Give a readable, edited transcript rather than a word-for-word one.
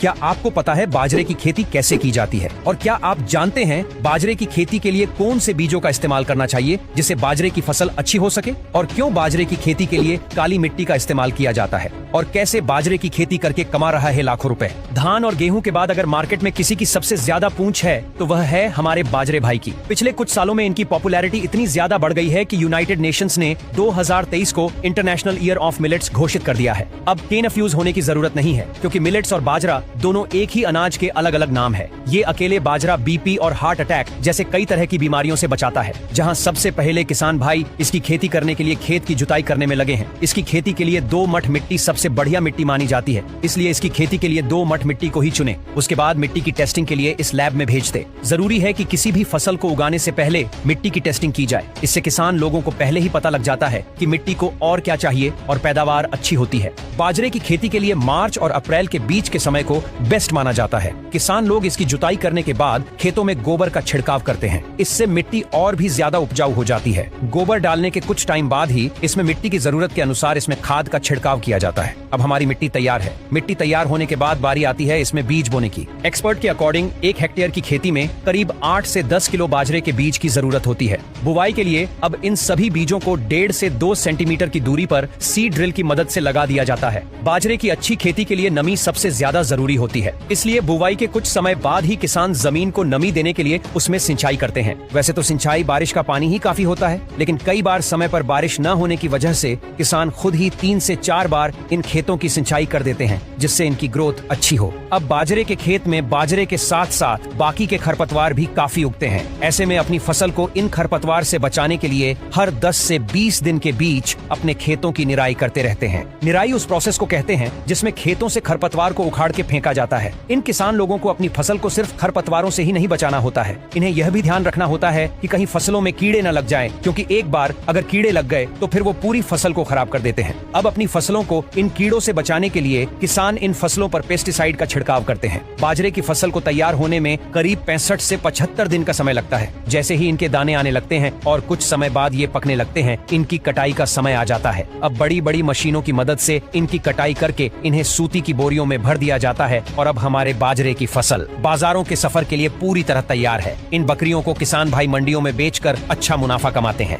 क्या आपको पता है बाजरे की खेती कैसे की जाती है? और क्या आप जानते हैं बाजरे की खेती के लिए कौन से बीजों का इस्तेमाल करना चाहिए जिससे बाजरे की फसल अच्छी हो सके? और क्यों बाजरे की खेती के लिए काली मिट्टी का इस्तेमाल किया जाता है? और कैसे बाजरे की खेती करके कमा रहा है लाखों रुपए? धान और गेहूं के बाद अगर मार्केट में किसी की सबसे ज्यादा पूंछ है तो वह है हमारे बाजरे भाई की। पिछले कुछ सालों में इनकी पॉपुलैरिटी इतनी ज्यादा बढ़ गई है कि यूनाइटेड नेशंस ने 2023 को इंटरनेशनल ईयर ऑफ मिलेट्स घोषित कर दिया है। अब कन्फ्यूज होने की जरूरत नहीं है क्योंकि मिलेट्स और बाजरा दोनों एक ही अनाज के अलग अलग नाम है। ये अकेले बाजरा बीपी और हार्ट अटैक जैसे कई तरह की बीमारियों से बचाता है। जहां सबसे पहले किसान भाई इसकी खेती करने के लिए खेत की जुताई करने में लगे हैं। इसकी खेती के लिए 2 मठ मिट्टी सबसे बढ़िया मिट्टी मानी जाती है, इसलिए इसकी खेती के लिए 2 मठ मिट्टी को ही चुने। उसके बाद मिट्टी की टेस्टिंग के लिए इस लैब में भेज दे। जरूरी है कि किसी भी फसल को उगाने से पहले मिट्टी की टेस्टिंग की जाए। इससे किसान लोगों को पहले ही पता लग जाता है कि मिट्टी को और क्या चाहिए और पैदावार अच्छी होती है। बाजरे की खेती के लिए मार्च और अप्रैल के बीच के समय को बेस्ट माना जाता है। किसान लोग इसकी जुताई करने के बाद खेतों में गोबर का छिड़काव करते हैं। इससे मिट्टी और भी ज्यादा उपजाऊ हो जाती है। गोबर डालने के कुछ टाइम बाद ही इसमें मिट्टी की जरूरत के अनुसार इसमें खाद का छिड़काव किया जाता है। अब हमारी मिट्टी तैयार है। मिट्टी तैयार होने के बाद बारी आती है इसमें बीज बोने की। एक्सपर्ट के अकॉर्डिंग 1 हेक्टेयर की खेती में करीब 8 से 10 किलो बाजरे के बीज की जरूरत होती है। बुवाई के लिए अब इन सभी बीजों को 1.5 से 2 सेंटीमीटर की दूरी पर सीड ड्रिल की मदद से लगा दिया जाता है। बाजरे की अच्छी खेती के लिए नमी सबसे ज्यादा जरूरी होती है, इसलिए बुवाई के कुछ समय बाद ही किसान जमीन को नमी देने के लिए उसमें सिंचाई करते हैं। वैसे तो सिंचाई बारिश का पानी ही काफी होता है, लेकिन कई बार समय पर बारिश न होने की वजह से किसान खुद ही 3 से 4 बार इन खेतों की सिंचाई कर देते हैं, जिससे इनकी ग्रोथ अच्छी हो। अब बाजरे के खेत में बाजरे के साथ साथ बाकी के खरपतवार भी काफी उगते हैं। ऐसे में अपनी फसल को इन खरपतवार से बचाने के लिए हर 10 से 20 दिन के बीच अपने खेतों की निराई करते रहते हैं। निराई उस प्रोसेस को कहते हैं जिसमें खेतों से खरपतवार को उखाड़ के फेंका जाता है। इन किसान लोगों को अपनी फसल को सिर्फ खरपतवारों से ही नहीं बचाना होता है, इन्हें यह भी ध्यान रखना होता है कि कहीं फसलों में कीड़े न लग जाएं, क्योंकि एक बार अगर कीड़े लग गए तो फिर वो पूरी फसल को खराब कर देते हैं। अब अपनी फसलों को इन कीड़ों से बचाने के लिए किसान इन फसलों पर पेस्टिसाइड का छिड़काव करते हैं। बाजरे की फसल को तैयार होने में करीब 65 से 75 दिन का समय लगता है। जैसे ही इनके दाने आने लगते हैं और कुछ समय बाद ये पकने लगते हैं, इनकी कटाई का समय आ जाता है। अब बड़ी बड़ी मशीनों की मदद से इनकी कटाई करके इन्हें सूती की बोरियों में भर दिया जाता है और अब हमारे बाजरे की फसल बाजारों के सफर के लिए पूरी तरह तैयार है। इन बकरियों को किसान भाई मंडियों में बेचकर अच्छा मुनाफा कमाते हैं।